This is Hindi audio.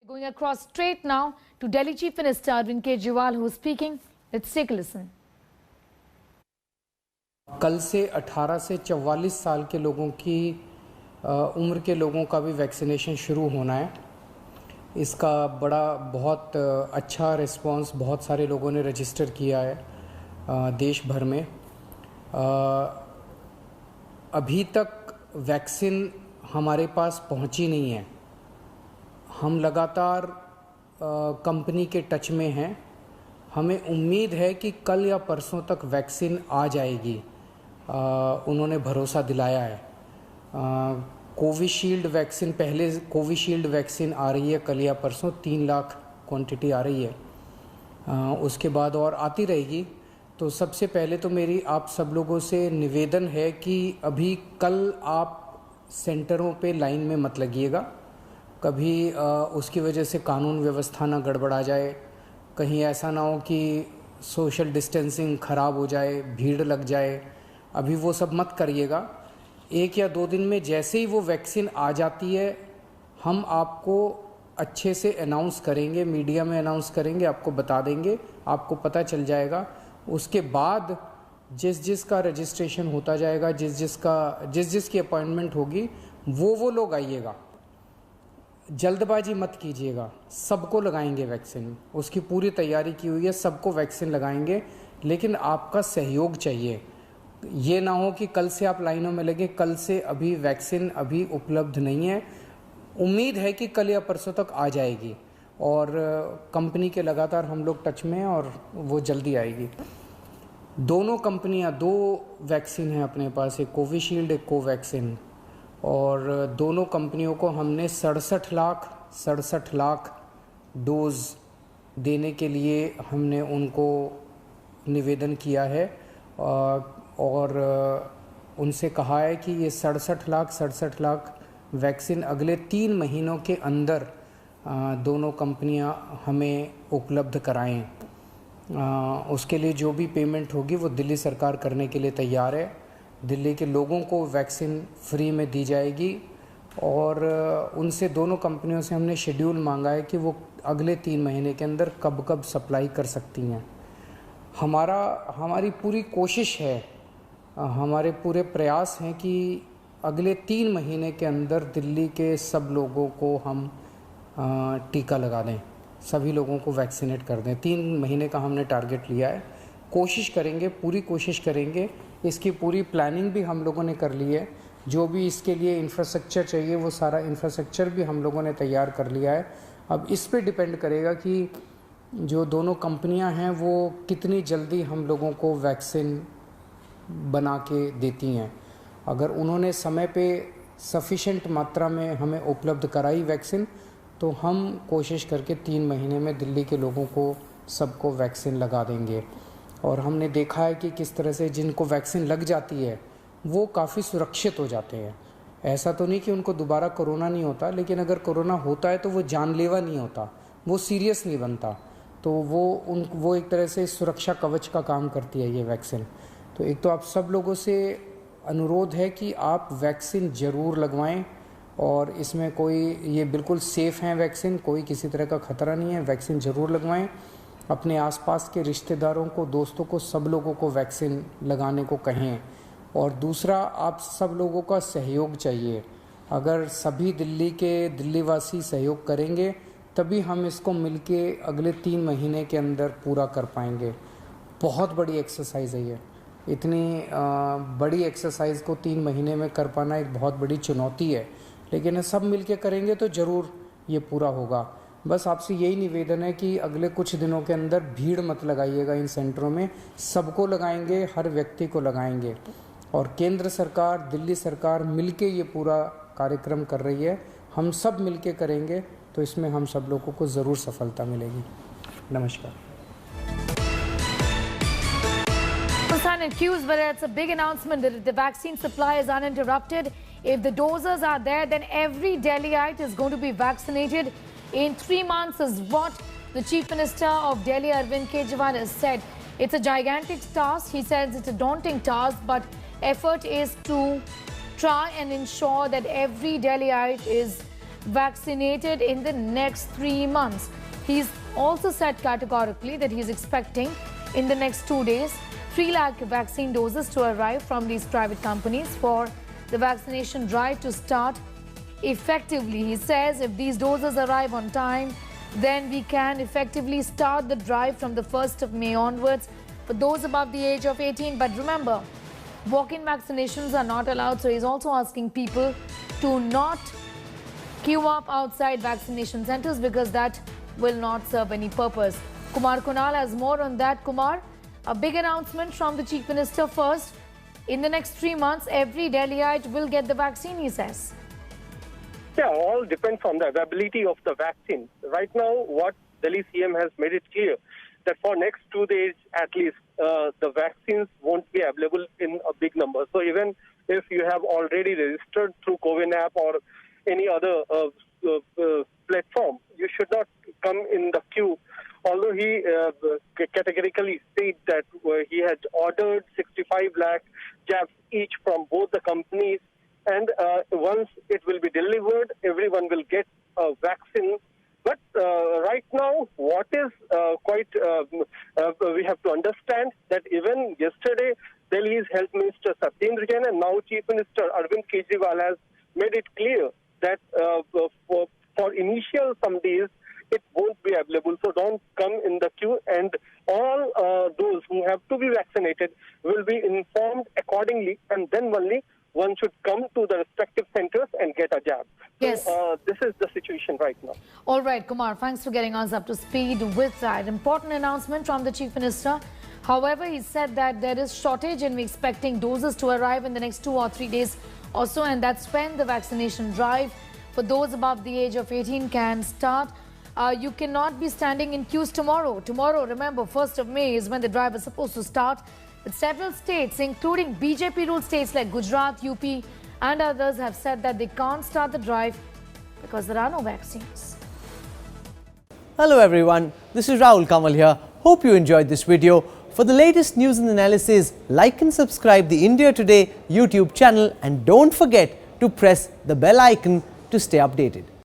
Going across straight now to Delhi Chief Minister Arvind Kejriwal, who is speaking. Let's take a listen. कल से 18 से 44 साल के लोगों की उम्र के लोगों का भी वैक्सीनेशन शुरू होना है। इसका बहुत अच्छा रिस्पांस बहुत सारे लोगों ने रजिस्टर किया है देश भर में। अभी तक वैक्सीन हमारे पास पहुंची नहीं है। हम लगातार कंपनी के टच में हैं। हमें उम्मीद है कि कल या परसों तक वैक्सीन आ जाएगी। उन्होंने भरोसा दिलाया है। कोविशील्ड वैक्सीन पहले कोविशील्ड वैक्सीन आ रही है, कल या परसों 3 लाख क्वांटिटी आ रही है। उसके बाद और आती रहेगी। तो सबसे पहले तो मेरी आप सब लोगों से निवेदन है कि अभी कल आप सेंटरों पे लाइन में मत लगिएगा। कभी उसकी वजह से कानून व्यवस्था ना गड़बड़ा जाए, कहीं ऐसा ना हो कि सोशल डिस्टेंसिंग ख़राब हो जाए, भीड़ लग जाए। अभी वो सब मत करिएगा। 1 या 2 दिन में जैसे ही वो वैक्सीन आ जाती है, हम आपको अच्छे से अनाउंस करेंगे, मीडिया में अनाउंस करेंगे, आपको बता देंगे, आपको पता चल जाएगा। उसके बाद जिस का रजिस्ट्रेशन होता जाएगा, जिस की अपॉइंटमेंट होगी, वो लोग आइएगा। जल्दबाजी मत कीजिएगा। सबको लगाएंगे वैक्सीन, उसकी पूरी तैयारी की हुई है, सबको वैक्सीन लगाएंगे। लेकिन आपका सहयोग चाहिए। ये ना हो कि कल से आप लाइनों में लगे। कल से अभी वैक्सीन अभी उपलब्ध नहीं है। उम्मीद है कि कल या परसों तक आ जाएगी और कंपनी के लगातार हम लोग टच में हैं और वो जल्दी आएगी। दोनों कंपनियां 2 वैक्सीन हैं अपने पास, एक कोविशील्ड एक कोवैक्सीन, और दोनों कंपनियों को हमने 67 लाख डोज देने के लिए हमने उनको निवेदन किया है और उनसे कहा है कि ये 67 लाख वैक्सीन अगले 3 महीनों के अंदर दोनों कंपनियां हमें उपलब्ध कराएं। उसके लिए जो भी पेमेंट होगी वो दिल्ली सरकार करने के लिए तैयार है। दिल्ली के लोगों को वैक्सीन फ्री में दी जाएगी और उनसे दोनों कंपनियों से हमने शेड्यूल मांगा है कि वो अगले 3 महीने के अंदर कब सप्लाई कर सकती हैं। हमारी पूरी कोशिश है, हमारे पूरे प्रयास हैं कि अगले 3 महीने के अंदर दिल्ली के सब लोगों को हम टीका लगा दें, सभी लोगों को वैक्सीनेट कर दें। 3 महीने का हमने टारगेट लिया है। कोशिश करेंगे, पूरी कोशिश करेंगे। इसकी पूरी प्लानिंग भी हम लोगों ने कर ली है। जो भी इसके लिए इंफ्रास्ट्रक्चर चाहिए वो सारा इंफ्रास्ट्रक्चर भी हम लोगों ने तैयार कर लिया है। अब इस पे डिपेंड करेगा कि जो दोनों कंपनियां हैं वो कितनी जल्दी हम लोगों को वैक्सीन बना के देती हैं। अगर उन्होंने समय पे सफिशेंट मात्रा में हमें उपलब्ध कराई वैक्सीन, तो हम कोशिश करके 3 महीने में दिल्ली के लोगों को सबको वैक्सीन लगा देंगे। और हमने देखा है कि किस तरह से जिनको वैक्सीन लग जाती है वो काफ़ी सुरक्षित हो जाते हैं। ऐसा तो नहीं कि उनको दोबारा कोरोना नहीं होता, लेकिन अगर कोरोना होता है तो वो जानलेवा नहीं होता, वो सीरियस नहीं बनता। तो वो एक तरह से सुरक्षा कवच का काम करती है ये वैक्सीन। तो एक तो आप सब लोगों से अनुरोध है कि आप वैक्सीन ज़रूर लगवाएं और इसमें ये बिल्कुल सेफ़ हैं वैक्सीन, कोई किसी तरह का ख़तरा नहीं है। वैक्सीन ज़रूर लगवाएं। अपने आसपास के रिश्तेदारों को, दोस्तों को, सब लोगों को वैक्सीन लगाने को कहें। और दूसरा, आप सब लोगों का सहयोग चाहिए। अगर सभी दिल्लीवासी सहयोग करेंगे तभी हम इसको मिलके अगले 3 महीने के अंदर पूरा कर पाएंगे। बहुत बड़ी एक्सरसाइज है ये। इतनी बड़ी एक्सरसाइज को 3 महीने में कर पाना एक बहुत बड़ी चुनौती है, लेकिन सब मिलके करेंगे तो ज़रूर ये पूरा होगा। बस आपसे यही निवेदन है कि अगले कुछ दिनों के अंदर भीड़ मत लगाइएगा इन सेंटरों में। सबको लगाएंगे, हर व्यक्ति को लगाएंगे। और केंद्र सरकार, दिल्ली सरकार मिलके ये पूरा कार्यक्रम कर रही है। हम सब मिलके करेंगे तो इसमें हम सब लोगों को ज़रूर सफलता मिलेगी। नमस्कार। Accused, but it's a big announcement that the vaccine supply is uninterrupted. If the doses are there, then every Delhiite is going to be vaccinated in 3 months, is what the Chief Minister of Delhi, Arvind Kejriwal, has said. It's a gigantic task. He says it's a daunting task, but effort is to try and ensure that every Delhiite is vaccinated in the next 3 months. He's also said categorically that he's expecting in the next 2 days 3 lakh vaccine doses to arrive from these private companies for the vaccination drive to start effectively. He says if these doses arrive on time, then we can effectively start the drive from the 1st of May onwards for those above the age of 18. But remember, walk-in vaccinations are not allowed, so he's also asking people to not queue up outside vaccination centers because that will not serve any purpose. Kumar Kunal has more on that. Kumar, a big announcement from the Chief Minister first. In the next 3 months, every Delhiite will get the vaccine, he says. Yeah, all depends on the availability of the vaccine. Right now, what Delhi CM has made it clear that for next 2 days at least, the vaccines won't be available in a big number. So even if you have already registered through CoWIN app or any other platform, you should not come in the queue. Although he categorically said that he had ordered 65 lakh jabs each from both the companies, and once it will be delivered, everyone will get a vaccine. But right now, what is we have to understand that even yesterday, Delhi's Health Minister Satyendra Jain and now Chief Minister Arvind Kejriwal has made it clear that for initial some days, it won't be available. So don't come in the queue, and all those who have to be vaccinated will be informed accordingly, and then only one should come to the respective centers and get a jab. Yes. So, this is the situation right now. All right, Kumar, thanks for getting us up to speed with that important announcement from the Chief Minister. However, he said that there is shortage and we're expecting doses to arrive in the next 2 or 3 days or so, and that's when the vaccination drive for those above the age of 18 can start. You cannot be standing in queues tomorrow. Tomorrow, remember, 1st of May is when the drive is supposed to start. But several states, including BJP-ruled states like Gujarat, UP and others, have said that they can't start the drive because there are no vaccines. Hello everyone, this is Rahul Kamal here. Hope you enjoyed this video. For the latest news and analysis, like and subscribe the India Today YouTube channel, and don't forget to press the bell icon to stay updated.